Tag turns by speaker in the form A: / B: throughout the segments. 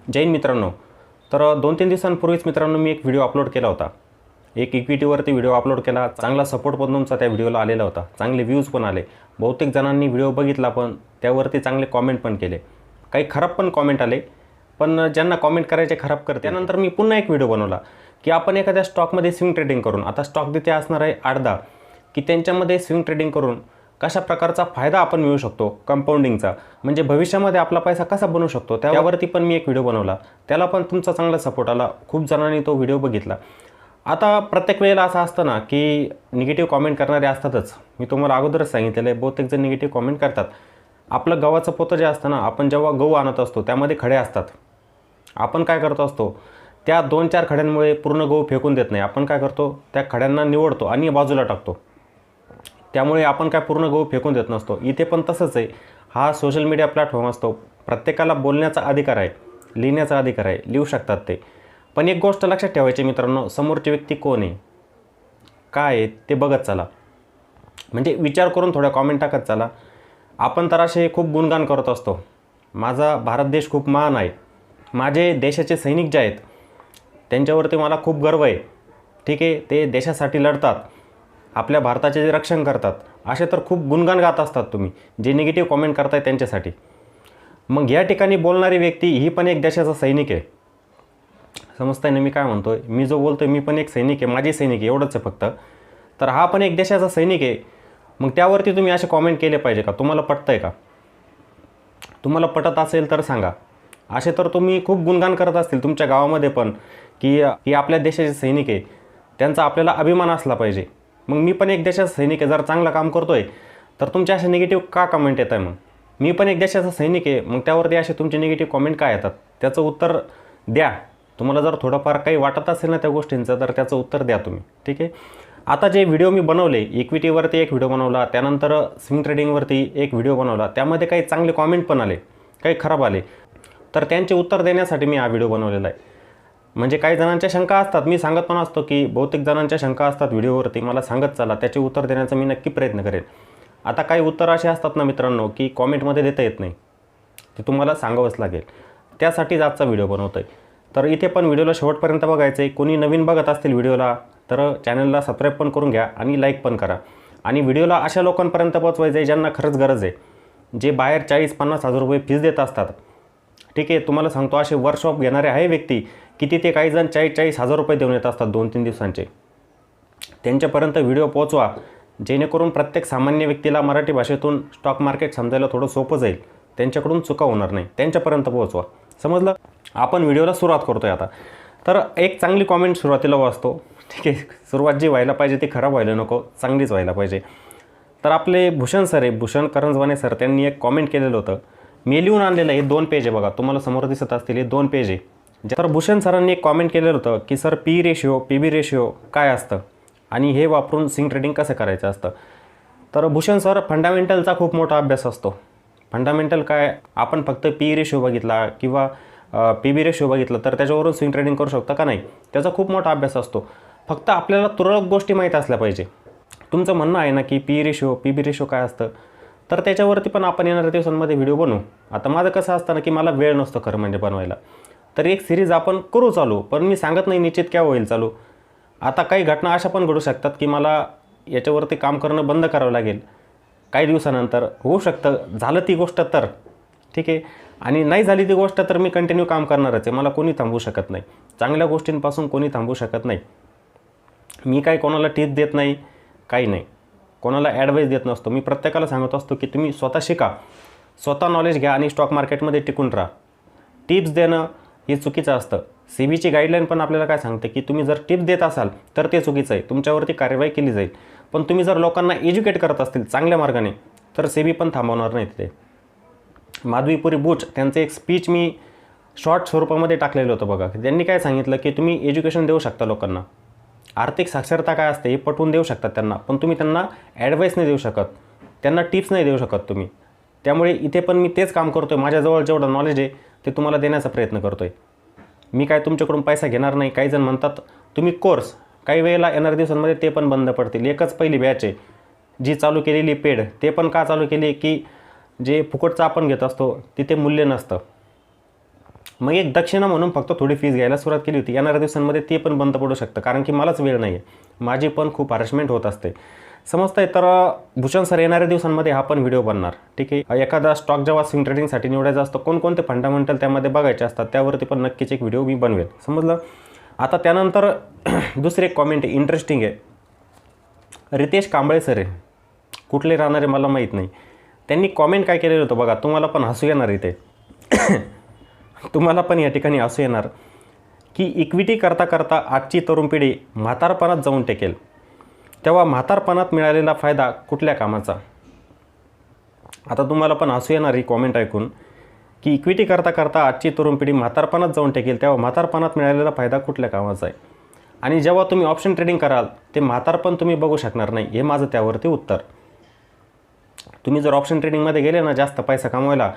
A: जय हिंद मित्रांनो. तर 2-3 दिवसांपूर्वीच मित्रांनो मी एक व्हिडिओ अपलोड केला होता. एक इक्विटीवरती व्हिडिओ अपलोड केला. चांगला सपोर्ट पण तुमचा त्या व्हिडिओला आलेला होता. चांगले व्ह्यूज पण आले. बहुतेक जणांनी व्हिडिओ बघितला पण त्यावरती चांगले कॉमेंट पण केले. काही खराब पण कॉमेंट आले, पण ज्यांना कॉमेंट करायचे खराब करते. त्यानंतर मी पुन्हा एक व्हिडिओ बनवला की आपण एखाद्या स्टॉकमध्ये स्विंग ट्रेडिंग करून, आता स्टॉक तिथे असणार आहे 8-10, की त्यांच्यामध्ये स्विंग ट्रेडिंग करून कशा प्रकारचा फायदा आपण मिळवू शकतो, कंपाऊंडिंगचा, म्हणजे भविष्यामध्ये आपला पैसा कसा बनवू शकतो, त्यावरती पण मी एक व्हिडिओ बनवला. त्याला पण तुमचा चांगला सपोर्ट आला. खूप जणांनी तो व्हिडिओ बघितला. आता प्रत्येक वेळेला असं असतं ना की निगेटिव्ह कॉमेंट करणारे असतातच. मी तुम्हाला अगोदरच सांगितलेलं आहे, बहुतेक जण निगेटिव्ह कॉमेंट करतात. आपलं गव्हाचं पोतं जे असतं ना, आपण जेव्हा गहू आणत असतो त्यामध्ये खडे असतात. आपण काय करतो असतो, त्या 2-4 खड्यांमुळे पूर्ण गहू फेकून देत नाही. आपण काय करतो, त्या खड्यांना निवडतो आणि बाजूला टाकतो. त्यामुळे आपण काय पूर्ण गहू फेकून देत नसतो. इथे पण तसंच आहे. हा सोशल मीडिया प्लॅटफॉर्म असतो. प्रत्येकाला बोलण्याचा अधिकार आहे, लिहिण्याचा अधिकार आहे, लिहू शकतात ते. पण एक गोष्ट लक्षात ठेवायची मित्रांनो, समोरची व्यक्ती कोण आहे, काय आहे ते बघत चला. म्हणजे विचार करून थोड्या कॉमेंट टाकत चला. आपण तर असे खूप गुणगान करत असतो, माझा भारत देश खूप महान आहे, माझे देशाचे सैनिक जे आहेत त्यांच्यावरती मला खूप गर्व आहे, ठीक आहे, ते देशासाठी लढतात, आपल्या भारताचे जे रक्षण करतात, असे तर खूप गुणगान गात असतात तुम्ही, जे निगेटिव्ह कॉमेंट करताय त्यांच्यासाठी. मग या ठिकाणी बोलणारी व्यक्ती ही पण एक देशाचा सैनिक आहे. समजताय ना मी काय म्हणतोय? मी जो बोलतोय मी पण एक सैनिक आहे, माझे सैनिक आहे, एवढंच आहे फक्त. तर हा पण एक देशाचा सैनिक आहे. मग त्यावरती तुम्ही असे कॉमेंट केले पाहिजे का? तुम्हाला पटतंय का? तुम्हाला पटत असेल तर सांगा. असे तर तुम्ही खूप गुणगान करत असतील तुमच्या गावामध्ये पण, की आपल्या देशाचे सैनिक आहे, त्यांचा आपल्याला अभिमान असला पाहिजे. मग मी पण एक देशाचा सैनिक आहे, जर चांगलं काम करतोय तर तुमच्या अशा निगेटिव्ह का कमेंट येत आहे? मग मी पण एक देशाचा सैनिक आहे, मग त्यावरती असे तुमचे निगेटिव्ह कमेंट का येतात? त्याचं उत्तर द्या. तुम्हाला जर थोडंफार काही वाटत असेल ना त्या गोष्टींचं, तर त्याचं उत्तर द्या तुम्ही, ठीक आहे. आता जे व्हिडिओ मी बनवले, इक्विटीवरती एक व्हिडिओ बनवला, त्यानंतर स्विंग ट्रेडिंगवरती एक व्हिडिओ बनवला, त्यामध्ये काही चांगले कॉमेंट पण आले, काही खराब आले. तर त्यांचे उत्तर देण्यासाठी मी हा व्हिडिओ बनवलेला आहे. म्हणजे काही जणांच्या शंका असतात, मी सांगत पण असतो की बहुतेक जणांच्या शंका असतात व्हिडिओवरती, मला सांगत चला, त्याचे उत्तर देण्याचा मी नक्की प्रयत्न करेन. आता काही उत्तर असे असतात ना मित्रांनो की कॉमेंटमध्ये देता येत नाही, ते तुम्हाला सांगावंच लागेल. त्यासाठीच आजचा व्हिडिओ बनवतो आहे. तर इथे पण व्हिडिओला शेवटपर्यंत बघायचं आहे. कोणी नवीन बघत असतील व्हिडिओला तर चॅनलला सबस्क्राईब पण करून घ्या आणि लाईक पण करा. आणि व्हिडिओला अशा लोकांपर्यंत पोहोचवायचं आहे ज्यांना खरंच गरज आहे, जे बाहेर 40-50 हजार रुपये फीस देत असतात, ठीक आहे. तुम्हाला सांगतो, असे वर्कशॉप घेणारे आहे व्यक्ती की तिथे काही जण 40-40 हजार रुपये देऊन येत असतात 2-3 दिवसांचे. त्यांच्यापर्यंत व्हिडिओ पोहोचवा, जेणेकरून प्रत्येक सामान्य व्यक्तीला मराठी भाषेतून स्टॉक मार्केट समजायला थोडं सोपं जाईल, त्यांच्याकडून चुका होणार नाही, त्यांच्यापर्यंत पोहोचवा. समजलं? आपण व्हिडिओला सुरुवात करतोय आता. तर एक चांगली कॉमेंट सुरुवातीला वाचतो, ठीक आहे. सुरुवात जी व्हायला पाहिजे ती खराब व्हायला नको, चांगलीच व्हायला पाहिजे. तर आपले भूषण सर आहे, भूषण करंजवाने सर, त्यांनी एक कॉमेंट केलेलं होतं. मी लिहून आणलेलं आहे, 2 पेज आहे बघा, तुम्हाला समोर दिसत असतील, हे 2 पेज आहे. तर भूषण सरांनी एक कॉमेंट केलेलं होतं की सर पी रेशिओ, पी बी रेशिओ काय असतं आणि हे वापरून स्विंग ट्रेडिंग कसं करायचं असतं. तर भूषण सर, फंडामेंटलचा खूप मोठा अभ्यास असतो. फंडामेंटल काय, आपण फक्त पी रेशिओ बघितला किंवा पी बी रेशिओ बघितलं तर त्याच्यावरून स्विंग ट्रेडिंग करू शकता का? नाही, त्याचा खूप मोठा अभ्यास असतो. फक्त आपल्याला तुरळक गोष्टी माहीत असल्या पाहिजे. तुमचं म्हणणं आहे ना की पी रेशिओ, पी बी रेशिओ काय असतं, तर त्याच्यावरती पण आपण येणाऱ्या दिवसांमध्ये व्हिडिओ बनवू. आता माझं कसं असतं ना की मला वेळ नसतो खरं म्हणजे बनवायला, तर एक सिरीज आपण करू चालू, पण मी सांगत नाही निश्चित केव्हा होईल चालू. आता काही घटना अशा पण घडू शकतात की मला याच्यावरती काम करणं बंद करावं लागेल काही दिवसानंतर, होऊ शकतं. झालं ती गोष्ट तर ठीक आहे, आणि नाही झाली ती गोष्ट तर मी कंटिन्यू काम करणारच आहे. मला कोणी थांबवू शकत नाही, चांगल्या गोष्टींपासून कोणी थांबवू शकत नाही. मी काही कोणाला टिप्स देत नाही, काही नाही, कोणाला ॲडवाईस देत नसतो. मी प्रत्येकाला सांगत असतो की तुम्ही स्वतः शिका, स्वतः नॉलेज घ्या आणि स्टॉक मार्केटमध्ये टिकून राहा. टिप्स देणं हे चुकीचं असतं. सीबीची गाईडलाईन पण आपल्याला काय सांगते की तुम्ही जर टिप्स देत असाल तर ते चुकीचं आहे, तुमच्यावरती कार्यवाही केली जाईल. पण तुम्ही जर लोकांना एज्युकेट करत असतील चांगल्या मार्गाने तर सेबी पण थांबवणार नाही. ते माधवीपुरी बुच, त्यांचं एक स्पीच मी शॉर्ट स्वरूपामध्ये टाकलेलं होतं बघा. त्यांनी काय सांगितलं की तुम्ही एज्युकेशन देऊ शकता लोकांना, आर्थिक साक्षरता काय असते हे पटवून देऊ शकतात त्यांना, पण तुम्ही त्यांना ॲडवाईस नाही देऊ शकत, त्यांना टिप्स नाही देऊ शकत तुम्ही. त्यामुळे इथे पण मी तेच काम करतो आहे. माझ्याजवळ जेवढं नॉलेज आहे ते तुम्हाला देण्याचा प्रयत्न करतो आहे. मी काय तुमच्याकडून पैसा घेणार नाही. काही जण म्हणतात तुम्ही कोर्स, काही वेळेला येणाऱ्या दिवसांमध्ये ते पण बंद पडतील. एकच पहिली बॅच आहे जी चालू केलेली पेड, ते पण का चालू केली की जे फुकटचं आपण घेत असतो तिथे मूल्य नसतं. मग एक दक्षिणा म्हणून फक्त थोडी फीस घ्यायला सुरुवात केली होती. येणाऱ्या दिवसांमध्ये ते पण बंद पडू शकतं, कारण की मलाच वेळ नाही आहे, माझी पण खूप हॅरेसमेंट होत असते. समजतंय? तर भूषण सर येणाऱ्या दिवसांमध्ये हा पण व्हिडिओ बनणार. ठीक आहे. एखादा स्टॉक जेव्हा स्विंग ट्रेडिंगसाठी निवडायचा असतो, कोणकोणते फंडामेंटल त्यामध्ये बघायचे असतात, त्यावरती पण नक्कीच एक व्हिडिओ मी बनवेल. समजलं? आता त्यानंतर दुसरी एक कॉमेंट आहे, इंटरेस्टिंग आहे. रितेश कांबळे सर आहे, कुठले राहणारे मला माहीत नाही. त्यांनी कॉमेंट काय केलेलं होतं बघा, तुम्हाला पण हसू येणार इथे. तुम्हाला पण या ठिकाणी हसू येणार की इक्विटी करता करता आजची तरुण पिढी म्हातारपणात जाऊन टेकेल, तेव्हा म्हातारपणात मिळालेला फायदा कुठल्या कामाचा. आता तुम्हाला पण हसू येणार ही कॉमेंट ऐकून की इक्विटी करता करता आजची तरुण पिढी म्हातारपणात जाऊन टेकेल, तेव्हा म्हातारपणात मिळालेला फायदा कुठल्या कामाचा आहे. आणि जेव्हा तुम्ही ऑप्शन ट्रेडिंग कराल ते म्हातारपण तुम्ही बघू शकणार नाही, हे माझं त्यावरती उत्तर. तुम्ही जर ऑप्शन ट्रेडिंगमध्ये गेले ना जास्त पैसा कमवायला,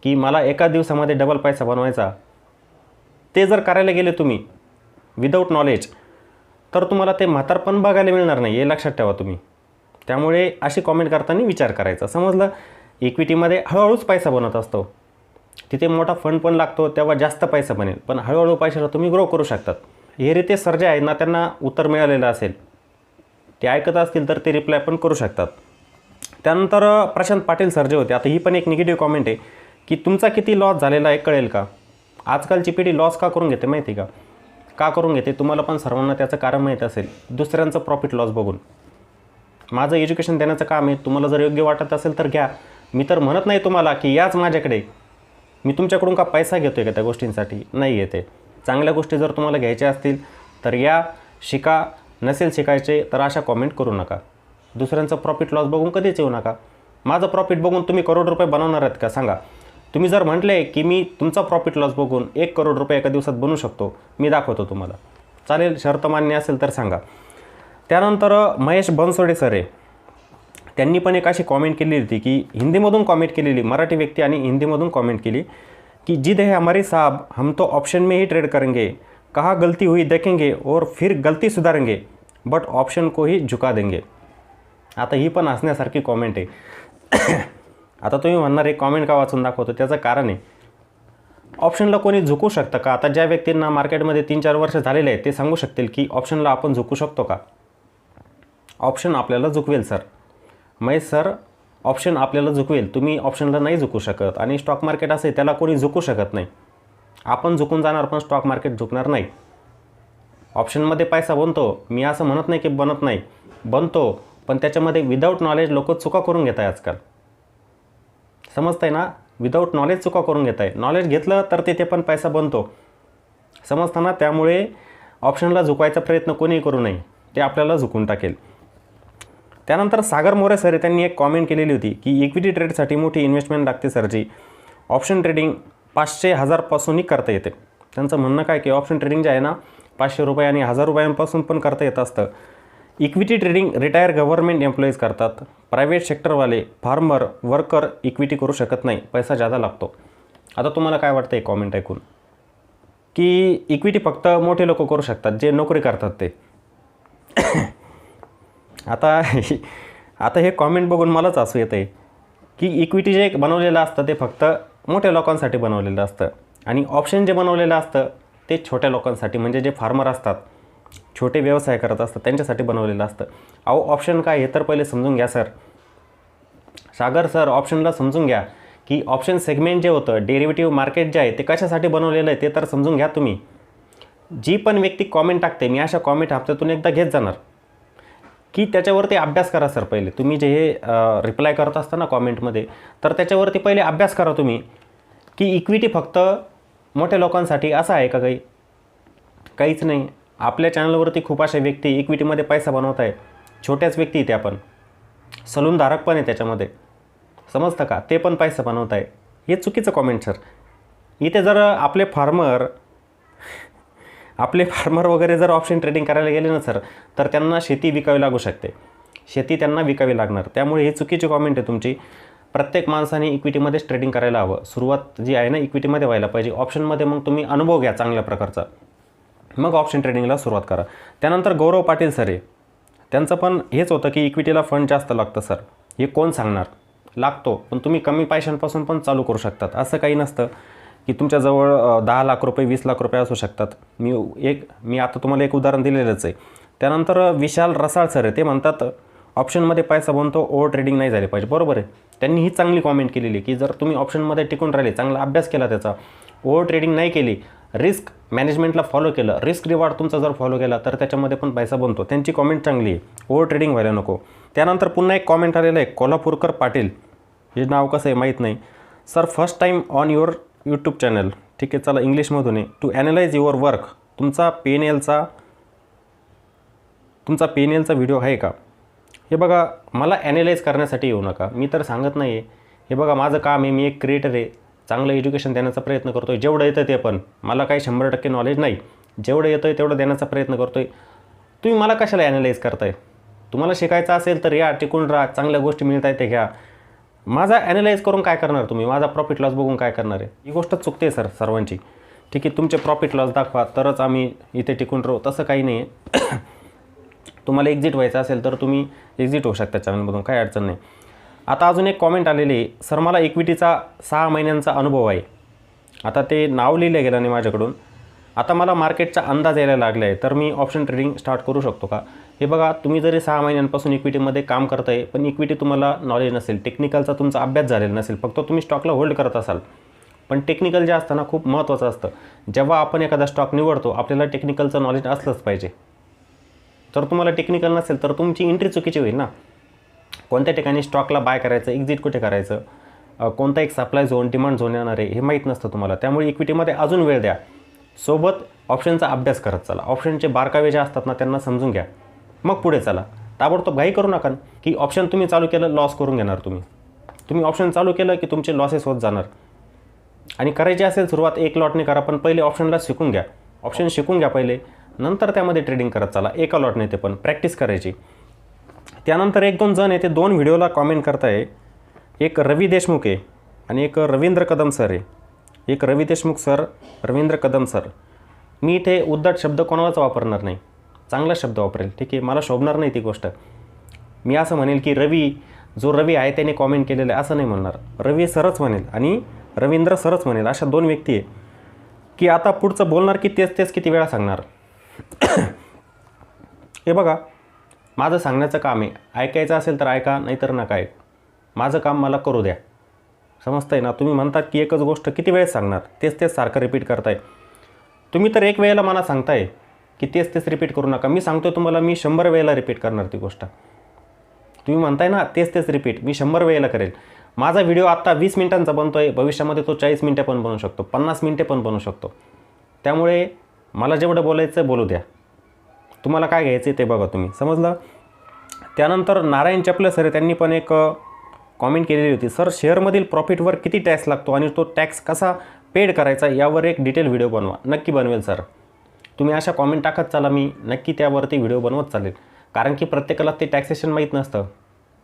A: की मला एका दिवसामध्ये डबल पैसा बनवायचा, ते जर करायला गेले तुम्ही विदाऊट नॉलेज, तर तुम्हाला ते म्हातारपण बघायला मिळणार नाही, हे लक्षात ठेवा तुम्ही. त्यामुळे अशी कॉमेंट करताना विचार करायचा. समजलं? इक्विटीमध्ये हळूहळूच पैसा बनत असतो, तिथे मोठा फंड पण लागतो, तेव्हा जास्त पैसा बनेल, पण हळूहळू पैशाला तुम्ही ग्रो करू शकतात. हे रितेश सर जे आहेत ना, त्यांना उत्तर मिळालेलं असेल, ते ऐकत असतील तर ते रिप्लाय पण करू शकतात. त्यानंतर प्रशांत पाटील सर जे होते, आता ही पण एक निगेटिव्ह कॉमेंट आहे की तुमचा किती लॉस झालेला आहे कळेल का. आजकालची पिढी लॉस का करून घेते माहिती का करून घेते? तुम्हाला पण सर्वांना त्याचं कारण माहीत असेल, दुसऱ्यांचं प्रॉफिट लॉस बघून. माझं एज्युकेशन देण्याचं काम आहे, तुम्हाला जर योग्य वाटत असेल तर घ्या. मी तर म्हणत नाही तुम्हाला की याच माझ्याकडे, मी तुमच्याकडून का पैसा घेतो आहे का त्या गोष्टींसाठी, नाही येते. चांगल्या गोष्टी जर तुम्हाला घ्यायच्या असतील तर या, शिका. नसेल शिकायचे तर अशा कॉमेंट करू नका. दुसऱ्यांचं प्रॉफिट लॉस बघून कधीच येऊ नका. माझं प्रॉफिट बघून तुम्ही करोड रुपये बनवणार आहेत का सांगा. तुम्ही जर म्हटले की मी तुमचा प्रॉफिट लॉस बघून 1 करोड रुपये एका दिवसात बनवू शकतो, मी दाखवतो तुम्हाला. चालेल? शर्त मान्य असेल तर सांगा. त्यानंतर महेश बनसोडे सर आहे, त्यांनी पण एक अशी कॉमेंट केली होती की हिंदीमधून कॉमेंट केलेली, मराठी व्यक्ती आणि हिंदीमधून कॉमेंट केली की जिद है हमारी साहब, हम तो ऑप्शन में ही ट्रेड करेंगे, कहाँ गलती हुई देखेंगे और फिर गलती सुधारेंगे, बट ऑप्शन को ही झुका देंगे. आता ही पण हसण्यासारखी कॉमेंट आहे. आता तुम्ही म्हणणार एक कॉमेंट का वाचून दाखवतो, त्याचं कारण आहे, ऑप्शनला कोणी झुकू शकतं का? आता ज्या व्यक्तींना मार्केटमध्ये 3-4 वर्ष झालेले आहेत ते सांगू शकतील की ऑप्शनला आपण झुकू शकतो का. ऑप्शन आपल्याला झुकवेल सर. महेश सर, ऑप्शन आपल्याला झुकवेल, तुम्ही ऑप्शनला नाही झुकू शकत. आणि स्टॉक मार्केट असे, त्याला कोणी झुकू शकत नाही. आपण झुकून जाणार पण स्टॉक मार्केट झुकणार नाही. ऑप्शनमध्ये पैसा बनतो, मी असं म्हणत नाही की बनत नाही, बनतो, पण त्याच्यामध्ये विदाऊट नॉलेज लोक चुका करून घेत आहे आजकाल. समजतं आहे ना? विदाऊट नॉलेज चुका करून घेत आहे. नॉलेज घेतलं तर तिथे पण पैसा बनतो, समजतं ना? त्यामुळे ऑप्शनला झुकवायचा प्रयत्न कोणीही करू नये, ते आपल्याला झुकून टाकेल. त्यानंतर सागर मोरे सर, त्यांनी एक कॉमेंट केलेली होती की इक्विटी ट्रेडसाठी मोठी इन्व्हेस्टमेंट लागते सरजी, ऑप्शन ट्रेडिंग 500-1000 पासूनही करता येते. त्यांचं म्हणणं काय की ऑप्शन ट्रेडिंग जे आहे ना, 500 रुपये आणि 1000 रुपयांपासून पण करता येत असतं. Equity trading retire government employees करतात, प्रायव्हेट सेक्टरवाले, फार्मर, वर्कर इक्विटी करू शकत नाही, पैसा जादा लागतो. आता तुम्हाला काय वाटतं एक कॉमेंट ऐकून की इक्विटी फक्त मोठे लोक करू शकतात, जे नोकरी करतात ते. आता हे कॉमेंट बघून मलाच हसू येतं आहे की इक्विटी जे बनवलेलं असतं ते फक्त मोठ्या लोकांसाठी बनवलेलं असतं, आणि ऑप्शन जे बनवलेलं असतं ते छोट्या लोकांसाठी, म्हणजे जे फार्मर असतात, छोटे व्यवसाय करत असतात, त्यांच्यासाठी बनवलेलं असतं. अहो ऑप्शन काय हे तर पहिले समजून घ्या सर. सागर सर, ऑप्शनला समजून घ्या की ऑप्शन सेगमेंट जे होतं, डेरिव्हेटिव्ह मार्केट जे आहे ते कशासाठी बनवलेलं आहे ते तर समजून घ्या तुम्ही. जी पण व्यक्ती कॉमेंट टाकते, मी अशा कॉमेंट हप्त्यातून एकदा घेत जाणार की त्याच्यावरती अभ्यास करा सर. पहिले तुम्ही जे हे रिप्लाय करत असता ना कॉमेंटमध्ये, तर त्याच्यावरती पहिले अभ्यास करा तुम्ही की इक्विटी फक्त मोठ्या लोकांसाठी असं आहे का? काहीच नाही. आपल्या चॅनलवरती खूप अशा व्यक्ती इक्विटीमध्ये पैसा बनवत आहे, छोट्याच व्यक्ती त्या पण, सलूनधारक पण आहे त्याच्यामध्ये, समजतं का? ते पण पैसा बनवत आहे. हे चुकीचं कॉमेंट सर. इथे जर आपले फार्मर वगैरे जर ऑप्शन ट्रेडिंग करायला गेले ना सर, तर त्यांना शेती विकावी लागू शकते, शेती त्यांना विकावी लागणार. त्यामुळे ही चुकीची कॉमेंट आहे तुमची. प्रत्येक माणसाने इक्विटीमध्येच ट्रेडिंग करायला हवं. सुरुवात जी आहे ना इक्विटीमध्ये व्हायला पाहिजे. ऑप्शनमध्ये मग तुम्ही अनुभव घ्या चांगल्या प्रकारचा, मग ऑप्शन ट्रेडिंगला सुरुवात करा. त्यानंतर गौरव पाटील सर आहे, त्यांचं पण हेच होतं की इक्विटीला फंड जास्त लागतं सर. हे कोण सांगणार? लागतो, पण तुम्ही कमी पैशांपासून पण चालू करू शकतात, असं काही नसतं की तुमच्याजवळ 10 लाख रुपये 20 लाख रुपये असू शकतात. मी आता तुम्हाला एक उदाहरण दिलेलंच आहे. त्यानंतर विशाल रसाळ सर आहे, ते म्हणतात ऑप्शनमध्ये पैसा बनतो, ओव्हर ट्रेडिंग नाही झाली पाहिजे. बरोबर आहे, त्यांनी ही चांगली कॉमेंट केलेली की जर तुम्ही ऑप्शनमध्ये टिकून राहिले, चांगला अभ्यास केला त्याचा, ओव्हर ट्रेडिंग नाही केली, रिस्क मॅनेजमेंटला फॉलो केलं, रिस्क रिवॉर्ड तुमचा जर फॉलो केला तर त्याच्यामध्ये पण पैसा बनतो. त्यांची कॉमेंट चांगली आहे, ओव्हर ट्रेडिंग व्हायला नको. त्यानंतर पुन्हा एक कॉमेंट आलेलं आहे, कोल्हापूरकर पाटील, हे नाव कसं आहे माहीत नाही. Sir first time on your YouTube channel. ठीक आहे, चला इंग्लिशमधून आहे. To analyse your work. तुमचा PNLचा व्हिडिओ आहे का? हे बघा, मला ॲनालाइज करण्यासाठी येऊ नका, मी तर सांगत नाही आहे. हे बघा, माझं काम आहे, मी एक क्रिएटर आहे, चांगलं एज्युकेशन देण्याचा प्रयत्न करतो आहे. जेवढं येतं ते पण, मला काही 100% नॉलेज नाही, जेवढं येतं आहे तेवढं देण्याचा प्रयत्न करतो आहे. तुम्ही मला कशाला ॲनालाइज करताय? तुम्हाला शिकायचं असेल तर या, टिकून राहा, चांगल्या गोष्टी मिळत आहेत ते घ्या. माझा ॲनालाइज करून काय करणार तुम्ही? माझा प्रॉफिट लॉस बघून काय करणार आहे? ही गोष्ट चुकते सर सर्वांची. ठीक आहे, तुमचे प्रॉफिट लॉस दाखवा तरच आम्ही इथे टिकून राहू, तसं काही नाही आहे. तुम्हाला एक्झिट व्हायचं असेल तर तुम्ही एक्झिट होऊ शकता चॅनलमधून, काही अडचण नाही. आता अजून एक कॉमेंट आलेली आहे, सर मला इक्विटीचा 6 महिन्यांचा अनुभव आहे. आता ते नाव लिहिलं गेलं नाही माझ्याकडून. आता मला मार्केटचा अंदाज यायला लागला आहे, तर मी ऑप्शन ट्रेडिंग स्टार्ट करू शकतो का? हे बघा, तुम्ही जरी 6 महिन्यांपासून इक्विटीमध्ये काम करताय, पण इक्विटी तुम्हाला नॉलेज नसेल, टेक्निकलचा तुमचा अभ्यास झालेला नसेल, फक्त तुम्ही स्टॉकला होल्ड करत असाल. पण टेक्निकल जे असतं ना, खूप महत्त्वाचं असतं. जेव्हा आपण एखादा स्टॉक निवडतो, आपल्याला टेक्निकलचं नॉलेज असलंच पाहिजे. जर तुम्हाला टेक्निकल नसेल तर तुमची एंट्री चुकीची होईल ना. कोणत्या ठिकाणी स्टॉकला बाय करायचं, एक्झिट कुठे करायचं, कोणता एक सप्लाय झोन, डिमांड झोन येणार आहे, हे माहीत नसतं तुम्हाला. त्यामुळे इक्विटीमध्ये अजून वेळ द्या, सोबत ऑप्शनचा अभ्यास करत चला. ऑप्शनचे बारकावे जे असतात ना, त्यांना समजून घ्या, मग पुढे चला. ताबडतोब घाई करू नका की ऑप्शन तुम्ही चालू केलं लॉस करून घेणार. तुम्ही ऑप्शन चालू केलं की तुमचे लॉसेस होत जाणार. आणि करायची असेल सुरुवात 1 लॉटने करा, पण पहिले ऑप्शनला शिकून घ्या. ऑप्शन शिकून घ्या पहिले, नंतर त्यामध्ये ट्रेडिंग करत चला. एका लॉटने ते पण प्रॅक्टिस करायची. त्यानंतर 1-2 जण आहे ते 2 व्हिडिओला कॉमेंट करताय. एक रवी देशमुख आहे आणि एक रवींद्र कदम सर आहे. एक रवी देशमुख सर, रवींद्र कदम सर. मी इथे उद्धट शब्द कोणालाच वापरणार नाही, चांगला शब्द वापरेल. ठीक आहे, मला शोभणार नाही ती गोष्ट. मी असं म्हणेल की जो रवी आहे त्याने कॉमेंट केलेलं आहे असं नाही म्हणणार. रवी सरच म्हणेल आणि रवींद्र सरच म्हणेल. अशा 2 व्यक्ती आहे की आता पुढचं बोलणार की तेच किती वेळा सांगणार. हे बघा, माझं सांगण्याचं काम आहे. ऐकायचं असेल तर ऐका, नाहीतर नका ऐक. माझं काम मला करू द्या. समजतंय ना? तुम्ही म्हणतात की एकच गोष्ट किती वेळेस सांगणार, तेच सारखं रिपीट करताय. तुम्ही तर एक वेळेला मला सांगताय की तेच रिपीट करू नका. मी सांगतो तुम्हाला, मी 100 वेळेला रिपीट करणार ती गोष्ट. तुम्ही म्हणताय ना तेच रिपीट, मी 100 वेळेला करेल. माझा व्हिडिओ आत्ता 20 मिनिटांचा बनतो आहे, भविष्यामध्ये तो 40 मिनिटं पण बनवू शकतो, 50 मिनिटे पण बनवू शकतो. त्यामुळे मला जेवढं बोलायचं बोलू द्या. तुम्हाला काय घ्यायचं ते बघा तुम्ही, समजलं? त्यानंतर नारायण चपले सर, त्यांनी पण एक कॉमेंट केलेली होती, सर शेअरमधील प्रॉफिटवर किती टॅक्स लागतो आणि तो टॅक्स कसा पेड करायचा यावर एक डिटेल व्हिडिओ बनवा. नक्की बनवेल सर. तुम्ही अशा कॉमेंट टाकत चाला, मी नक्की त्यावरती व्हिडिओ बनवत चालेल. कारण की प्रत्येकाला ते टॅक्सेशन माहीत नसतं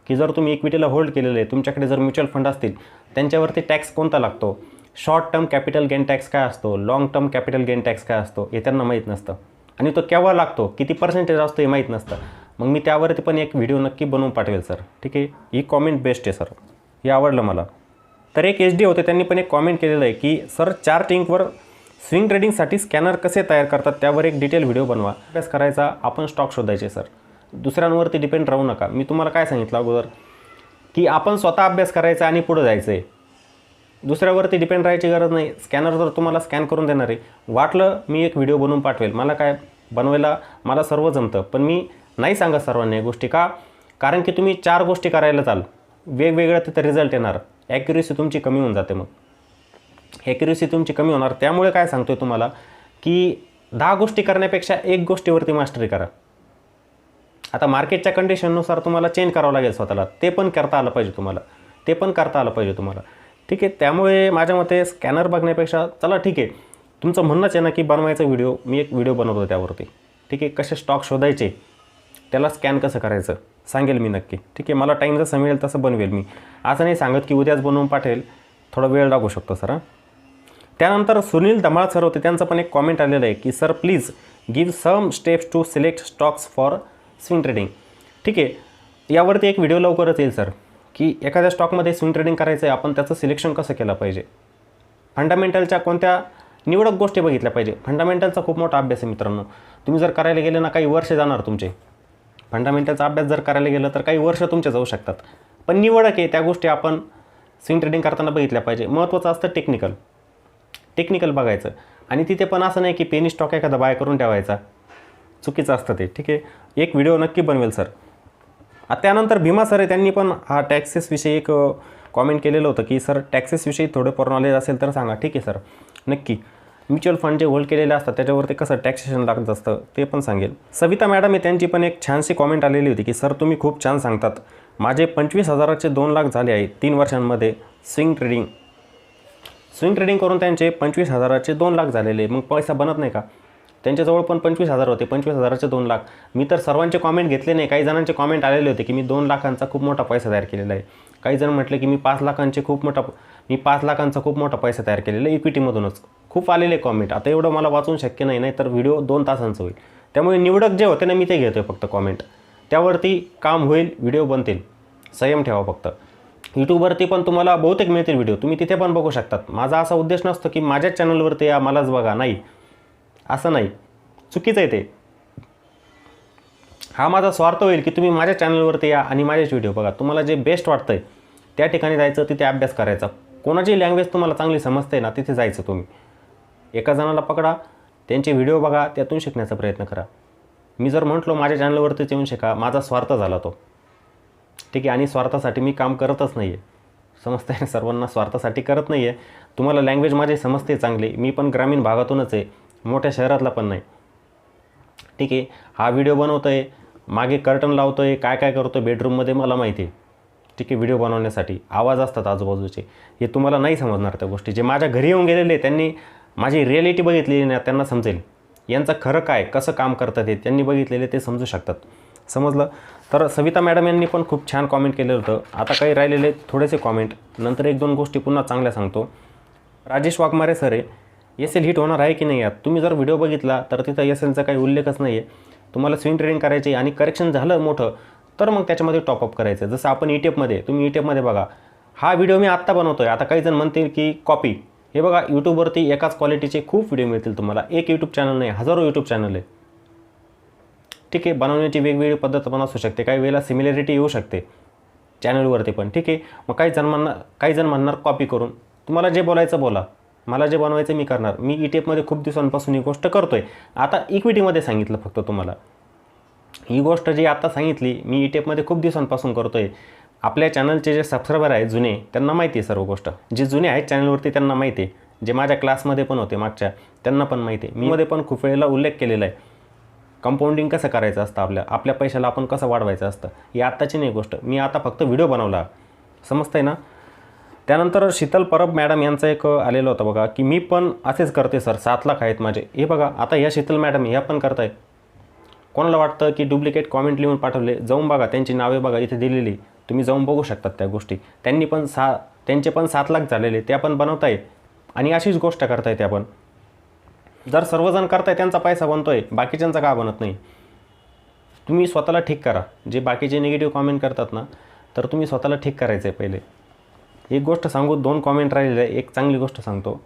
A: की जर तुम्ही इक्विटीला होल्ड केलेलं आहे, तुमच्याकडे जर म्युच्युअल फंड असतील, त्यांच्यावरती टॅक्स कोणता लागतो, short term capital gain tax काय असतो, long term capital gain tax काय असतो, हे त्यांना माहीत नसतं. आणि तो केव्हा लागतो, किती पर्सेंटेज असतो हे माहीत नसतं. मग मी त्यावरती पण एक व्हिडिओ नक्की बनवून पाठवेल सर. ठीक आहे, ही कॉमेंट बेस्ट आहे सर, हे आवडलं मला. तर एक HD होते, त्यांनी पण एक कॉमेंट केलेलं आहे की सर चार्टिंगवर स्विंग ट्रेडिंगसाठी स्कॅनर कसे तयार करतात त्यावर एक डिटेल व्हिडिओ बनवा. अभ्यास करायचा, आपण स्टॉक शोधायचे सर. दुसऱ्यांवरती डिपेंड राहू नका. मी तुम्हाला काय सांगितलं अगोदर की आपण स्वतः अभ्यास करायचा आणि पुढं जायचं आहे. दुसऱ्यावरती डिपेंड राहायची गरज नाही. स्कॅनर जर तुम्हाला स्कॅन करून देणार आहे, वाटलं मी एक व्हिडिओ बनवून पाठवेल. मला काय बनवायला, मला सर्व जमतं, पण मी नाही सांगत सर्वांनी या गोष्टी. का? कारण की तुम्ही 4 गोष्टी करायला चाल, वेगवेगळं तिथं रिझल्ट येणार, ॲक्युरेसी तुमची कमी होऊन जाते. मग ॲक्युरेसी तुमची कमी होणार. त्यामुळे काय सांगतोय तुम्हाला की 10 गोष्टी करण्यापेक्षा 1 गोष्टीवरती मास्टरी करा. आता मार्केटच्या कंडिशननुसार तुम्हाला चेंज करावं लागेल स्वतःला, ते पण करता आलं पाहिजे तुम्हाला. ठीक आहे, त्यामुळे माझ्या मते स्कॅनर बघण्यापेक्षा चला ठीक आहे, तुमचं म्हणणंच आहे ना की बनवायचा व्हिडिओ, मी एक व्हिडिओ बनवतो त्यावरती. ठीक आहे, कसे स्टॉक शोधायचे, त्याला स्कॅन कसं करायचं सांगेल मी नक्की. ठीक आहे, मला टाईम जसं मिळेल तसं बनवेल मी. असं नाही सांगत की उद्याच बनवून पाठवेल, थोडा वेळ लागू शकतो सर. त्यानंतर सुनील धमाळ सर होते, त्यांचं पण एक कॉमेंट आलेलं आहे की sir please give some steps to select stocks for swing trading. ठीक आहे, यावरती एक व्हिडिओ लवकरच येईल सर की एखाद्या स्टॉकमध्ये स्विंग ट्रेडिंग करायचं आहे, आपण त्याचं सिलेक्शन कसं केलं पाहिजे. फंडामेंटलच्या कोणत्या निवडक गोष्टी बघितल्या पाहिजे. फंडामेंटलचा खूप मोठा अभ्यास आहे मित्रांनो. तुम्ही जर करायला गेले ना काही वर्ष जाणार तुमचे. फंडामेंटलचा अभ्यास जर करायला गेलं तर काही वर्ष तुमचे जाऊ शकतात. पण निवडक आहे त्या गोष्टी आपण स्विंग ट्रेडिंग करताना बघितल्या पाहिजे. महत्त्वाचं असतं टेक्निकल बघायचं. आणि तिथे पण असं नाही की पेनी स्टॉक एखादा बाय करून ठेवायचा, चुकीचं असतं ते. ठीक आहे, एक व्हिडिओ नक्की बनवेल सर. त्यानंतर भीमा सर आहे, त्यांनी पण हा टॅक्सेसविषयी एक कॉमेंट केलेलं होतं की सर टॅक्सेसविषयी थोडंफार नॉलेज असेल तर सांगा. ठीक आहे सर, नक्की. म्युच्युअल फंड जे होल्ड केलेले असतात त्याच्यावरती कसं टॅक्सेशन लागत असतं ते पण सांगेल. सविता मॅडम आहे, त्यांची पण एक छानशी कॉमेंट आलेली होती की सर तुम्ही खूप छान सांगतात. माझे 25,000चे 2 लाख झाले आहेत 3 वर्षांमध्ये स्विंग ट्रेडिंग करून त्यांचे 25,000चे 2 लाख झालेले. मग पैसा बनत नाही का? त्यांच्याजवळ पण 25,000 होते, 25,000चे 2 लाख. मी तर सर्वांचे कॉमेंट घेतले नाही. काही जणांचे कॉमेंट आलेले होते की मी 2 लाखांचा खूप मोठा पैसा तयार केलेला आहे. काही जण म्हटले की मी 5 लाखांचा खूप मोठा पैसा तयार केलेला आहे इक्विटीमधूनच. खूप आलेले कॉमेंट. आता एवढं मला वाचून शक्य नाही तर व्हिडिओ 2 तासांचा होईल. त्यामुळे निवडक जे होते ना मी ते घेतोय फक्त कॉमेंट. त्यावरती काम होईल, व्हिडिओ बनतील. संयम ठेवा फक्त. यूट्यूबवरती पण तुम्हाला बहुतेक मिळतील व्हिडिओ, तुम्ही तिथे पण बघू शकतात. माझा असा उद्देश नसतो की माझ्याच चॅनलवरती या मलाच बघा, नाही, असं नाही, चुकीचं आहे ते. हा माझा स्वार्थ होईल की तुम्ही माझ्या चॅनलवरती या आणि माझेच व्हिडिओ बघा. तुम्हाला जे बेस्ट वाटतंय त्या ठिकाणी जायचं, तिथे अभ्यास करायचा. कोणाची लँग्वेज तुम्हाला चांगली समजते ना तिथे जायचं तुम्ही. एका जणाला पकडा, त्यांचे व्हिडिओ बघा, त्यातून शिकण्याचा प्रयत्न करा. मी जर म्हटलो माझ्या चॅनलवरतीच येऊन शिका, माझा स्वार्थ झाला तो. ठीक आहे, आणि स्वार्थासाठी मी काम करतच नाही आहे. समजतं आहे, सर्वांना स्वार्थासाठी करत नाही आहे. तुम्हाला लँग्वेज माझी समजते चांगली. मी पण ग्रामीण भागातूनच आहे, मोठ्या शहरातला पण नाही. ठीक आहे, हा व्हिडिओ बनवतो आहे, मागे कर्टन लावतो आहे, काय काय करतो बेडरूममध्ये मला माहिती आहे. ठीक आहे, व्हिडिओ बनवण्यासाठी आवाज असतात आजूबाजूचे, हे तुम्हाला नाही समजणार त्या गोष्टी. जे माझ्या घरी येऊन गेलेले त्यांनी माझी रिॲलिटी बघितलेली ना, त्यांना समजेल यांचं खरं काय, कसं काम करतात हे त्यांनी बघितलेले, ते समजू शकतात. समजलं? तर सविता मॅडम यांनी पण खूप छान कॉमेंट केलं होतं. आता काही राहिलेले थोडेसे कॉमेंट, नंतर 1-2 गोष्टी पुन्हा चांगल्या सांगतो. राजेश वाघमारे सर आहे, एल हिट होणार आहे की नाही यात? तुम्ही जर व्हिडिओ बघितला तर तिथं एलचा काही उल्लेखच नाही आहे. तुम्हाला स्विंग ट्रेडिंग करायची आणि करेक्शन झालं मोठं तर मग त्याच्यामध्ये टॉपअप करायचं. जसं आपण तुम्ही ईटीएफमध्ये बघा, हा व्हिडिओ मी आत्ता बनवतो आहे. आता काही जण म्हणतील की कॉपी. हे बघा, यूट्यूबवरती एकाच क्वालिटीचे खूप व्हिडिओ मिळतील तुम्हाला. एक यूट्यूब चॅनल नाही, हजारो यूट्यूब चॅनल आहे. ठीक आहे, बनवण्याची वेगवेगळी पद्धत पण असू शकते, काही वेळेला सिमिलॅरिटी येऊ शकते चॅनलवरती पण. ठीक आहे, मग काही जण म्हणणार कॉपी करून. तुम्हाला जे बोलायचं बोला, मला जे बनवायचं मी करणार. मी ईटीएफमध्ये खूप दिवसांपासून ही गोष्ट करतो आहे. आता इक्विटीमध्ये सांगितलं फक्त तुम्हाला. ही गोष्ट जी आता सांगितली मी ईटीएफमध्ये खूप दिवसांपासून करतो आहे. आपल्या चॅनलचे जे सबस्क्रायबर आहेत जुने, त्यांना माहिती आहे सर्व गोष्ट. जे जुने आहेत चॅनलवरती त्यांना माहिती आहे. जे माझ्या क्लासमध्ये पण होते मागच्या, त्यांना पण माहिती आहे. मी मध्ये पण खूप वेळेला उल्लेख केलेला आहे. कंपाऊंडिंग कसं करायचं असतं, आपल्या पैशाला आपण कसं वाढवायचं असतं. ही आत्ताची नाही गोष्ट, मी आता फक्त व्हिडिओ बनवला. समजतंय ना? त्यानंतर शीतल परब मॅडम यांचं एक आलेलं होतं बघा की मी पण असेच करते सर, 7 लाख आहेत माझे. हे बघा, आता ह्या शीतल मॅडम ह्या पण करतायत. कोणाला वाटतं की डुप्लिकेट कॉमेंट लिहून पाठवले, जाऊन बघा, त्यांची नावे बघा इथे दिलेली, तुम्ही जाऊन बघू शकतात त्या गोष्टी. त्यांचे पण 7 लाख झालेले, त्या पण बनवताय आणि अशीच गोष्ट करताय त्या पण. जर सर्वजण करताय त्यांचा पैसा बनतोय, बाकीच्यांचा का बनत नाही? तुम्ही स्वतःला ठीक करा. जे बाकीचे निगेटिव्ह कॉमेंट करतात ना, तर तुम्ही स्वतःला ठीक करायचं आहे पहिले. एक गोष्ट सांगू, 2 कॉमेंट राहिलेले आहे, एक चांगली गोष्ट सांगतो.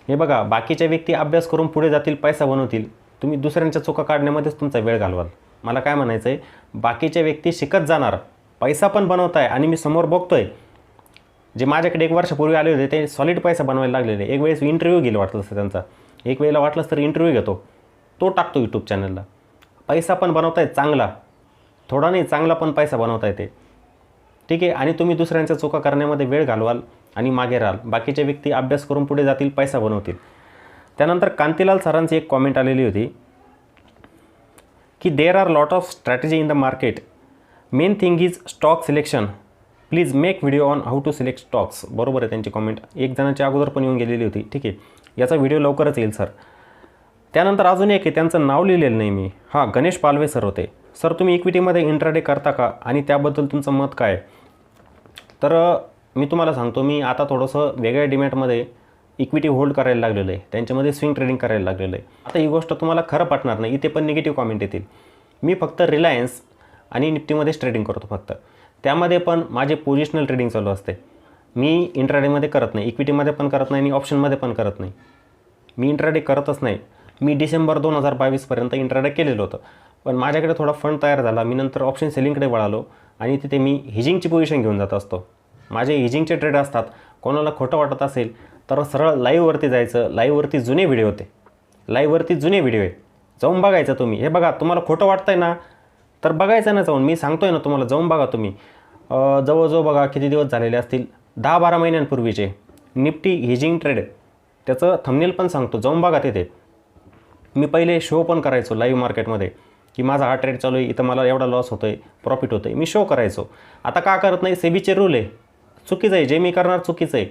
A: हे बघा, बाकीच्या व्यक्ती अभ्यास करून पुढे जातील, पैसा बनवतील, तुम्ही दुसऱ्यांच्या चुका काढण्यामध्येच तुमचा वेळ घालवाल. मला काय म्हणायचं आहे, बाकीच्या व्यक्ती शिकत जाणार, पैसा पण बनवताय आणि मी समोर बघतोय. जे माझ्याकडे 1 वर्षापूर्वी आले होते ते सॉलिड पैसा बनवायला लागलेले. एक वेळेस इंटरव्ह्यू गेले वाटलं असतं त्यांचा, एक वेळेला वाटलंच तर इंटरव्ह्यू घेतो, तो टाकतो यूट्यूब चॅनलला. पैसा पण बनवतायत चांगला, थोडा नाही, चांगला पण पैसा बनवताय ते. ठीक आहे, आणि तुम्ही दुसऱ्यांच्या चुका करण्यामध्ये वेळ घालवाल आणि मागे राहाल. बाकीचे व्यक्ती अभ्यास करून पुढे जातील, पैसा बनवतील. त्यानंतर कांतीलाल सरांची एक कॉमेंट आलेली होती की there are lot of strategy in the market, main thing is stock selection, please make video on how to select stocks. बरोबर आहे त्यांची कॉमेंट. एक जणांच्या अगोदर पण येऊन गेलेली होती. ठीक आहे, याचा व्हिडिओ लवकरच येईल सर. त्यानंतर अजून एक आहे, त्यांचं नाव लिहिलेलं नाही मी. हां, गणेश पालवे सर होते. सर तुम्ही इक्विटीमध्ये इंट्राडे करता का आणि त्याबद्दल तुमचं मत काय? तर मी तुम्हाला सांगतो, मी आता थोडंसं वेगळ्या डिमॅटमध्ये इक्विटी होल्ड करायला लागलेलं आहे, त्यांच्यामध्ये स्विंग ट्रेडिंग करायला लागलेलं आहे. आता ही गोष्ट तुम्हाला खरं पटणार नाही, इथे पण निगेटिव्ह कॉमेंट येतील. मी फक्त रिलायन्स आणि निफ्टीमध्येच ट्रेडिंग करतो फक्त. त्यामध्ये पण माझे पोझिशनल ट्रेडिंग चालू असते. मी इंट्राडेमध्ये करत नाही, इक्विटीमध्ये पण करत नाही आणि ऑप्शनमध्ये पण करत नाही. मी इंट्राडे करतच नाही. मी डिसेंबर 2022पर्यंत इंट्राडे केलेलं होतं, पण माझ्याकडे थोडा फंड तयार झाला. मी नंतर ऑप्शन सेलिंगकडे वळालो आणि तिथे मी हिजिंगची पोझिशन घेऊन जात असतो. माझे हिजिंगचे ट्रेड असतात. कोणाला खोटं वाटत असेल तर सरळ लाईव्हवरती जायचं. लाईव्हवरती जुने व्हिडिओ होते, लाईव्हवरती जुने व्हिडिओ आहे, जाऊन बघायचं तुम्ही. हे बघा, तुम्हाला खोटं वाटतंय ना तर बघायचं ना जाऊन. मी सांगतोय ना तुम्हाला, जाऊन बघा तुम्ही. जवळजवळ बघा किती दिवस झालेले असतील, 10-12 महिन्यांपूर्वीचे निफ्टी हिजिंग ट्रेड, त्याचं थंबनेल पण सांगतो, जाऊन बघा तिथे. मी पहिले शो पण करायचो लाईव्ह मार्केटमध्ये की माझा हा ट्रेड चालू आहे, इथं मला एवढा लॉस होतो आहे, प्रॉफिट होतं आहे, मी शो करायचो. आता का करत नाही? सेबीचे रूल आहे, चुकीचं आहे. जे मी करणार चुकीचं आहे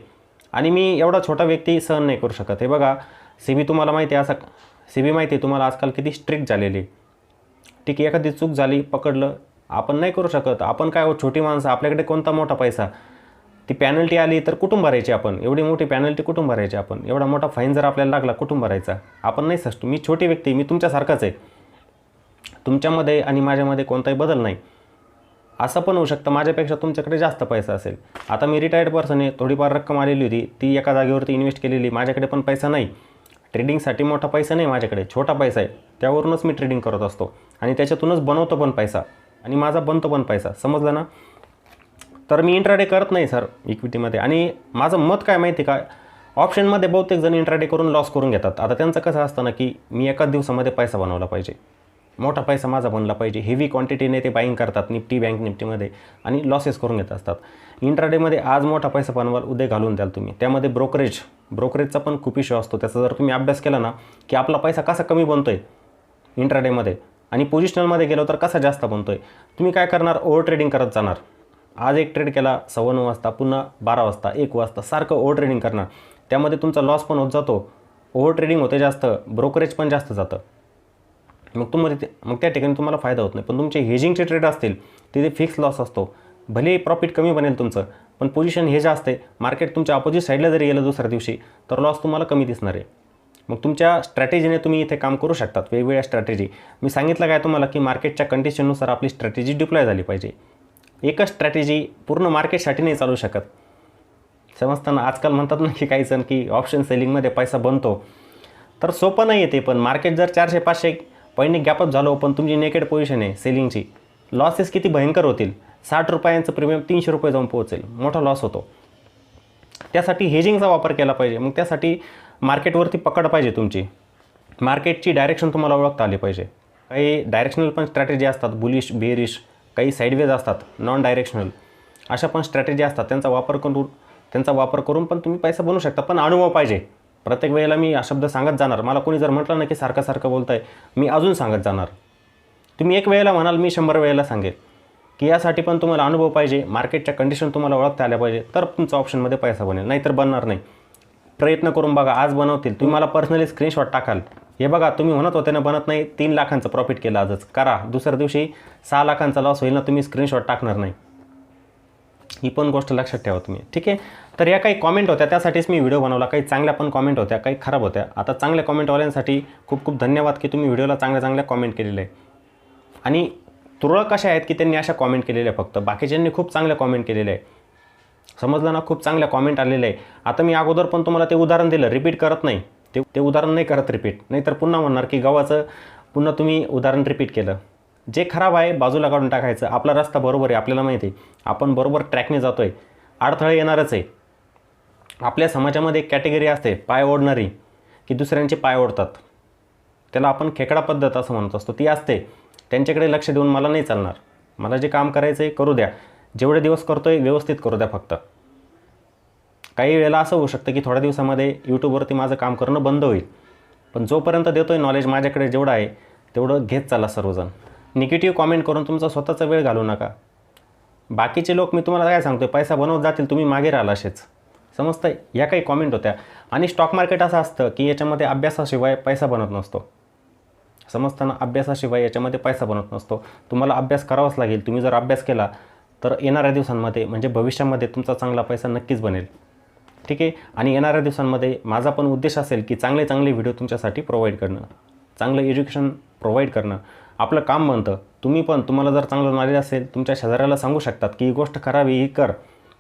A: आणि मी एवढा छोटा व्यक्ती सहन नाही करू शकत. हे बघा, सेबी तुम्हाला माहिती आहे, असं सेबी माहिती आहे तुम्हाला आजकाल किती स्ट्रिक्ट झालेली. ठीक आहे, एखादी चूक झाली, पकडलं, आपण नाही करू शकत. आपण काय छोटी माणसं, आपल्याकडे कोणता मोठा पैसा. ती पॅनल्टी आली तर कुठून भरायची आपण? एवढी मोठी पॅनल्टी कुठून भरायची आपण? एवढा मोठा फाईन जर आपल्याला लागला कुठून भरायचा? आपण नाही सष्ट. मी छोटी व्यक्ती, मी तुमच्यासारखाच आहे. तुमच्यामध्ये आणि माझ्यामध्ये कोणताही बदल नाही. असं पण होऊ शकतं माझ्यापेक्षा तुमच्याकडे जास्त पैसा असेल. आता मी रिटायर्ड पर्सन आहे, थोडीफार रक्कम आलेली होती, ती एका जागेवरती इन्व्हेस्ट केलेली. माझ्याकडे पण पैसा नाही, ट्रेडिंगसाठी मोठा पैसा नाही माझ्याकडे, छोटा पैसा आहे. त्यावरूनच मी ट्रेडिंग करत असतो आणि त्याच्यातूनच बनवतो पण पैसा आणि माझा बनतो पण पैसा. समजलं ना? तर मी इंट्राडे करत नाही सर इक्विटीमध्ये. आणि माझं मत काय माहिती का, ऑप्शनमध्ये बहुतेक जण इंट्राडे करून लॉस करून घेतात. आता त्यांचं कसं असतं ना की मी एकाच दिवसामध्ये पैसा बनवला पाहिजे, मोठा पैसा माझा बनला पाहिजे. हेवी क्वांटिटीने ते बाईंग करतात निफ्टी, बँक निफ्टीमध्ये आणि लॉसेस करून घेत असतात. इंट्राडेमध्ये आज मोठा पैसा बनवाल, उद्या घालून द्याल तुम्ही. त्यामध्ये ब्रोकरेजचा पण खूप इश्यू असतो. त्याचा जर तुम्ही अभ्यास केला ना की आपला पैसा कसा कमी बनतो आहे इंट्राडेमध्ये आणि पोझिशनलमध्ये गेलो तर कसा जास्त बनतो आहे. तुम्ही काय करणार? ओव्हर ट्रेडिंग करत जाणार. आज एक ट्रेड केला 9:15 वाजता, पुन्हा 12 वाजता, 1 वाजता, सारखं ओव्हर ट्रेडिंग करणार. त्यामध्ये तुमचा लॉस पण होत जातो, ओव्हर ट्रेडिंग होते जास्त, ब्रोकरेज पण जास्त जातं. मग त्या ठिकाणी तुम्हाला फायदा होत नाही. पण तुमचे हेजिंगचे ट्रेड असतील तिथे फिक्स लॉस असतो. भले प्रॉफिट कमी बनेल तुमचं, पण पोझिशन हे जे असते, मार्केट तुमच्या अपोजिट साईडला जरी गेलं दुसऱ्या दिवशी तर लॉस तुम्हाला कमी दिसणार आहे. मग तुमच्या स्ट्रॅटेजीने तुम्ही इथे काम करू शकतात, वेगवेगळ्या स्ट्रॅटेजी. मी सांगितलं काय तुम्हाला की मार्केटच्या कंडिशननुसार आपली स्ट्रॅटेजी डिप्लॉय झाली पाहिजे. एकच स्ट्रॅटेजी पूर्ण मार्केटसाठी नाही चालू शकत. समजताना आजकाल म्हणतात ना की काही जण की ऑप्शन सेलिंगमध्ये पैसा बनतो, तर सोपं नाही आहे ते. पण मार्केट जर 400-500 पॉईंटने गॅपअप झालो, पण तुमची नेकेड पोझिशन आहे सेलिंगची, लॉसेस किती भयंकर होतील. 60 रुपयांचं प्रीमियम 300 रुपये जाऊन पोहोचेल, मोठा लॉस होतो. त्यासाठी हेजिंगचा वापर केला पाहिजे. मग त्यासाठी मार्केटवरती पकड पाहिजे तुमची, मार्केटची डायरेक्शन तुम्हाला ओळखता आली पाहिजे. काही डायरेक्शनल पण स्ट्रॅटेजी असतात, बुलिश, बेरिश, काही साईडवेज असतात, नॉन डायरेक्शनल, अशा पण स्ट्रॅटेजी असतात. त्यांचा वापर करून पण तुम्ही पैसा बनवू शकता. पण अनुभव पाहिजे. प्रत्येक वेळेला मी हा शब्द सांगत जाणार. मला कोणी जर म्हटलं ना की सारखं बोलताय, मी अजून सांगत जाणार. तुम्ही एक वेळेला म्हणाल, मी 100 वेळेला सांगेल की यासाठी पण तुम्हाला अनुभव पाहिजे, मार्केटच्या कंडिशन तुम्हाला ओळखता आल्या पाहिजे, तर तुमचा ऑप्शनमध्ये पैसा बनेल, नाहीतर बनणार नाही. प्रयत्न करून बघा, आज बनवतील. तुम्ही मला पर्सनली स्क्रीनशॉट टाकाल, हे बघा तुम्ही म्हणत होते ना बनत नाही, 3 लाखांचं प्रॉफिट केलं आजच, करा. दुसऱ्या दिवशी 6 लाखांचा लॉस होईल ना, तुम्ही स्क्रीनशॉट टाकणार नाही. ही पण गोष्ट लक्षात ठेवा तुम्ही. ठीक आहे. तर या काही कॉमेंट होत्या, त्यासाठीच मी व्हिडिओ बनवला. काही चांगल्या पण कॉमेंट होत्या, काही खराब होत्या. आता चांगल्या कॉमेंटवाल्यांसाठी खूप खूप धन्यवाद की तुम्ही व्हिडिओला चांगल्या कॉमेंट केलेले आहे. आणि तुरळक कशा आहेत की त्यांनी अशा कॉमेंट केलेल्या, फक्त बाकीच्यांनी खूप चांगल्या कॉमेंट केलेल्या आहे. समजलं ना? खूप चांगल्या कॉमेंट आलेल्या आहे. आता मी अगोदर पण तुम्हाला ते उदाहरण दिलं, रिपीट करत नाही. ते उदाहरण नाही करत रिपीट, नाहीतर पुन्हा म्हणणार की गव्हाचं पुन्हा तुम्ही उदाहरण रिपीट केलं. जे खराब आहे बाजूला काढून टाकायचं. आपला रस्ता बरोबर आहे, आपल्याला माहिती आहे, आपण बरोबर ट्रॅकने जातो आहे. अडथळे येणारच आहे. आपल्या समाजामध्ये एक कॅटेगरी असते पाय ओढणारी, की दुसऱ्यांचे पाय ओढतात. त्याला आपण खेकडा पद्धत असं म्हणत असतो, ती असते. त्यांच्याकडे लक्ष देऊन मला नाही चालणार. मला जे काम करायचं आहे करू द्या. जेवढे दिवस करतो आहे व्यवस्थित करू द्या फक्त. काही वेळेला असं होऊ शकतं की थोड्या दिवसामध्ये यूट्यूबवरती माझं काम करणं बंद होईल. पण जोपर्यंत देतो आहे नॉलेज माझ्याकडे जेवढं आहे तेवढं घेत चाला सर्वजण. निगेटिव्ह कॉमेंट करून तुमचा स्वतःचा वेळ घालू नका. बाकीचे लोक, मी तुम्हाला काय सांगतो, पैसा बनवत जातील, तुम्ही मागे राहाल असेच. समजतंय? या काही कॉमेंट होत्या. आणि स्टॉक मार्केट असं असतं की याच्यामध्ये अभ्यासाशिवाय पैसा बनत नसतो. समजताना? अभ्यासाशिवाय याच्यामध्ये पैसा बनत नसतो. तुम्हाला अभ्यास करावाच लागेल. तुम्ही जर अभ्यास केला तर येणाऱ्या दिवसांमध्ये म्हणजे भविष्यामध्ये तुमचा चांगला पैसा नक्कीच बनेल. ठीक आहे. आणि येणाऱ्या दिवसांमध्ये माझा पण उद्देश असेल की चांगले व्हिडिओ तुमच्यासाठी प्रोव्हाइड करणं, चांगलं एज्युकेशन प्रोव्हाइड करणं. आपलं काम बनतं. तुम्ही पण, तुम्हाला जर चांगलं नॉलेज असेल, तुमच्या शेजाऱ्याला सांगू शकतात की ही गोष्ट करावी, ही कर.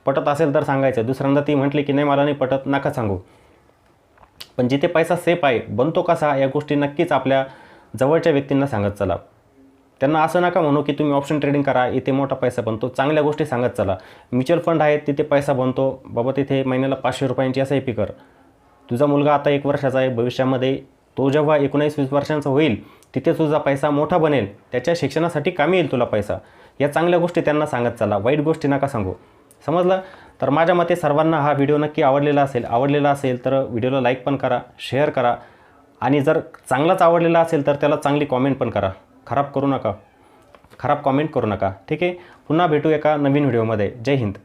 A: पटत असेल तर सांगायचं. दुसऱ्यांदा ती म्हटली की नाही मला नाही पटत, नका सांगू. पण जिथे पैसा सेफ आहे, बनतो कसा या गोष्टी नक्कीच आपल्या जवळच्या व्यक्तींना सांगत चला. त्यांना असं नका म्हणू की तुम्ही ऑप्शन ट्रेडिंग करा, इथे मोठा पैसा बनतो. चांगल्या गोष्टी सांगत चला. म्युच्युअल फंड आहेत तिथे पैसा बनतो बाबा, तिथे महिन्याला 500 रुपयांची SIP कर. तुझा मुलगा आता 1 वर्षाचा आहे, भविष्यामध्ये तो जेव्हा 19-20 वर्षांचा होईल तिथे तुझा पैसा मोठा बनेल, त्याच्या शिक्षणासाठी कामी येईल तुला पैसा. या चांगल्या गोष्टी त्यांना सांगत चला, वाईट गोष्टी नका सांगू. समजलं? तर माझ्या मते सर्वांना हा व्हिडिओ नक्की आवडलेला असेल तर व्हिडिओला लाईक पण करा, शेअर करा आणि जर चांगलाच आवडलेला असेल तर त्याला चांगली कॉमेंट पण करा. खराब कॉमेंट करू नका. ठीक आहे. पुन्हा भेटू एका नवीन व्हिडिओमध्ये. जय हिंद.